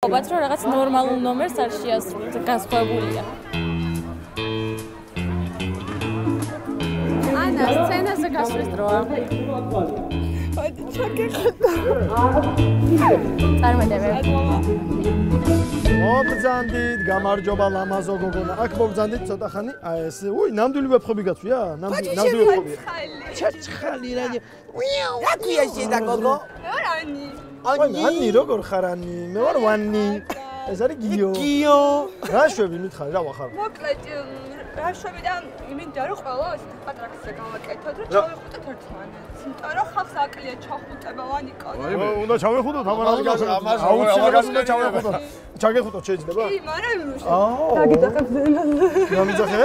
ალბათ რომ რაღაც ნორმალურ ნომერს არ შეასრულოთ, განსხვავებულია. ანა, სცენაზე გასვლის დროა. Hadi ჩაგეხატა. წარმატებები. მოგზანდით, გამარჯობა ლამაზო გოგონა. აქ მოგზანდით ცოტა ხანი. აი ეს, უი, ნამდვილი ვეფხვები გაცვია? ნამდვილი ვეფხვები. ჩაჩხალი რა. რა ქვია შედა გოგო? მე ვარ ანი. ანი როგორ ხარ ანი? მე ვარ ვანი. ეს არის გიო. გიო. რა შვები მითხარი, რა ვახარ? მოკლედ რა შვებიდან იმინდა რომ ყველა ეს პატრაქცია გავაკეთოთ, რომ ჩავეხუტოთ ერთმანეთს. იმიტომ რომ ხალხს აკლია ჩახუტება ვანიკოს. უნდა ჩავეხუტოთ ამას გასაგებია. აუცილებლად უნდა ჩავეხუტოთ. ჩაგეხუტოთ შეიძლება? კი, მაგრამ დაგიტახებ ზენაზე. გამიძახე?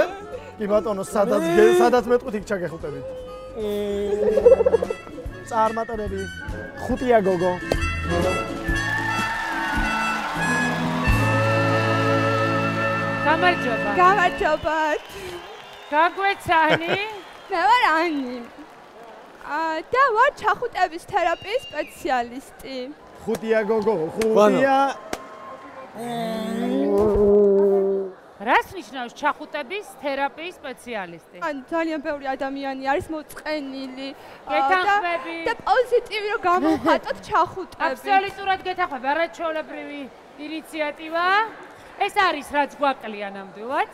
კი ბატონო, სადაც მეტყვით იქ ჩაგეხუტებით. წარმატებები. ხუთია გოგო. გამარჯობა. გამარჯობათ. გაგვეცანი? მე ვარ ანი. და ვარ ჩახუტების თერაპიის სპეციალისტი. ხუთია გოგო, ხუთია. რას ნიშნავს ჩახუტების თერაპიის სპეციალისტი? ძალიან ბევრი ადამიანი არის მოწყენილი გეთანხმები და პოზიტივი რომ გამოვხატოთ ჩახუტები. აბსოლუტურად გეთანხმები, არაჩვეულებრივი ინიციატივა. ეს არის რაც გვაკლია ნამდვილად.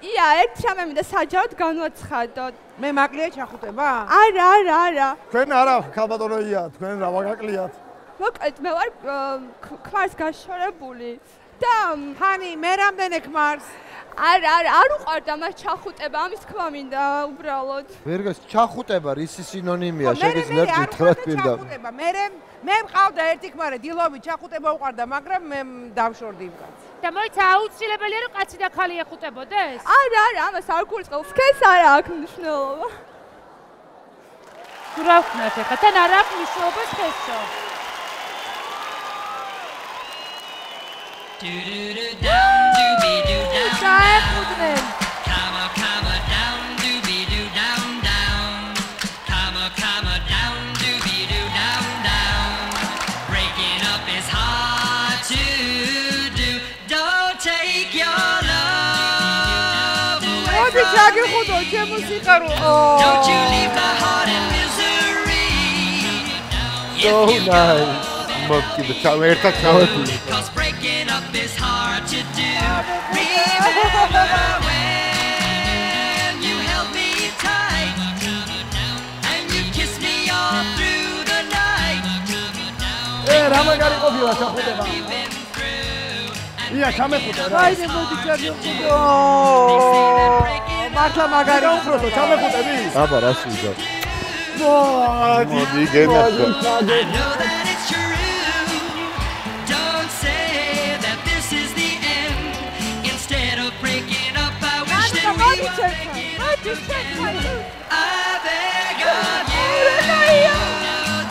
ია, ერთ რამე მინდა საჯაროდ განვაცხადოთ. მე მაკლია ჩახუტება? არა. თქვენ არა, ქალბატონოია, თქვენ რა ვაგაკლიათ? მოკლედ მე ვარ ქმარს გაშორებული და ხანი მე რამდენი ქმარს? არ უყვარდა მას ჩახუტება, ამის თქმა მინდა უბრალოდ. ვერგას ჩახუტება რისი სინონიმია შეგიძლიათ გითხრათ პირდაპირ? მე მყავდა ერთი ქმარი, დილობით ჩახუტება უყვარდა, მაგრამ მე დავშორდი იმ კაცს. და მოიცა აუცილებელია რომ კაცი და ხალი ეხუტებოდეს? არა, ამას არ გულისხმობს. სქეს არა აქვს მნიშვნელობა. თუ რა ვქნათ ახლა? თან არ აქვს მნიშვნელობა სქესო. ჩაეხუტნენ. ჩაგიხუტო ჩემო სიყარო. So nice. მოგკიდე ჩავე ერთად ჩავედი. რა მაგარი ყოფილა ჩახუტება. ია, ჩამეხუტე რა. აიდე მოდი ჩაგიხუტო. მართლა მაგარი უბრალოდ ჩამეხუტები? აბა რას ვიზარ? მოდი გენახა.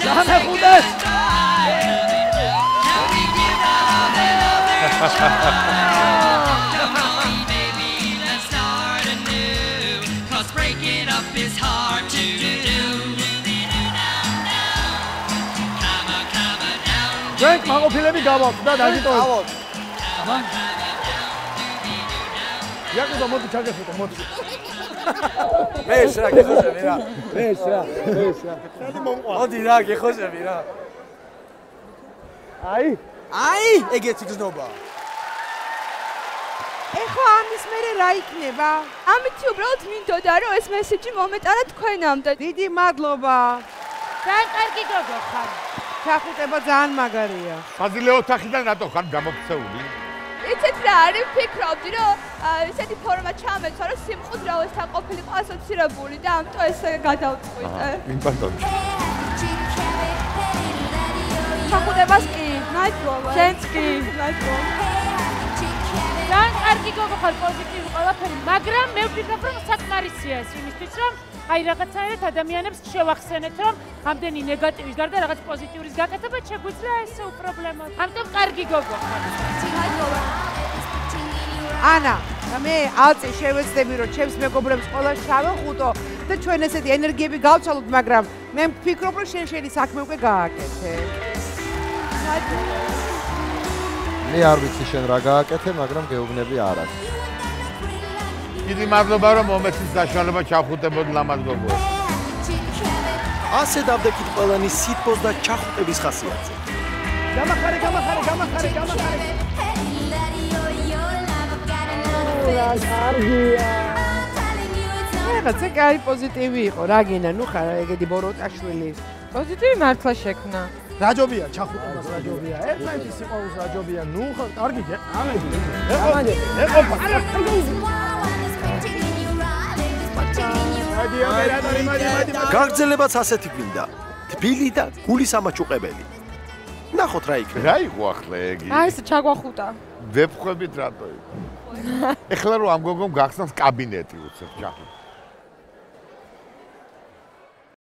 ჩამეხუტეს. Frank, მაგოფილები გავაქვს და დაგიტოვეთ. გავაქვს. იაკობ, მოდი ჩაგეხუტო, მოდი. მეშ რა გეხოსები რა. მეშ რა. ხელი მომყვა. მოდი რა გეხოსები რა. აი, ეგეთი გზნობა. ეხლა ამის მერე რა იქნება? ამით უბრალოდ მინდოდა რომ ეს მესეჯი მომეტანა თქვენამდე. დიდი მადლობა. ძალიან კარგი გოგო ხარ. ჩახუტება ძალიან მაგარია. საძილე ოთახიდან რატო ხარ გამოქცეული? იცით რა არის, ვფიქრობდი რომ ესეთი ფორმა ჩამეცვა რომ სიმყუდრავესთან ყოფილიყო ასოცირებული და ამიტომ ესე გადავწყვიტე. ვინ ბატონო? ჩახუტებას კი, ნაიჭობა. შენც კი, ნაიჭობა. ძალიან კარგი გოგო ხარ, პოზიტივი ყველაფერი, მაგრამ მე ვფიქრობ რომ საკმარისია ეს იმისთვის რომ აი რაღაცნაირად ადამიანებს შევახსენეთ რომ ამდენი ნეგატივის გარდა რაღაც პოზიტიურის გაკეთება შეგვიძლია ესე უპრობლემო. ამიტომ კარგი გოგო ხარ. ანა, მე ალწი შევეცდები რომ ჩემს მეგობრებს ყველა შევეხუტო და ჩვენ ესეთი ენერგიები გავცვალოთ, მაგრამ მე ვფიქრობ რომ შენი საქმე უკვე გააკეთე. მე არ ვიცი შენ რა გააკეთე, მაგრამ გეუბნები არას. დიდი მადლობა რომ მომეცით საშუალება ჩახუტებოდ ლამაზ გოგოებს. ასე დავდექით ყველანი სითბოს და ჩახუტების ხასიათზე. გამახარე. რაღაცა კაი პოზიტივი იყო, რა გინდა, ნუ ხარ ეგეთი ბოროტაშვილი. პოზიტივი მართლა შექმნა. რაჯობია, ჩახუტებას რაჯობია. ერთმანეთის სიყვარულს რაჯობია. ნუ ხარ, კარგი, ამედი. ეყოფა. მადი. გაგრძელებაც ასეთი გვინდა. თბილი და გულის ამაჩუყებელი. ნახოთ რა იქნება. რა იყო ახლა ეგი? აი ეს ჩაგვახუტა. ვებხვებით რატო იყო? ეხლა რომ ამ გოგომ გახსნას კაბინეტი უცებ ჩახუტ.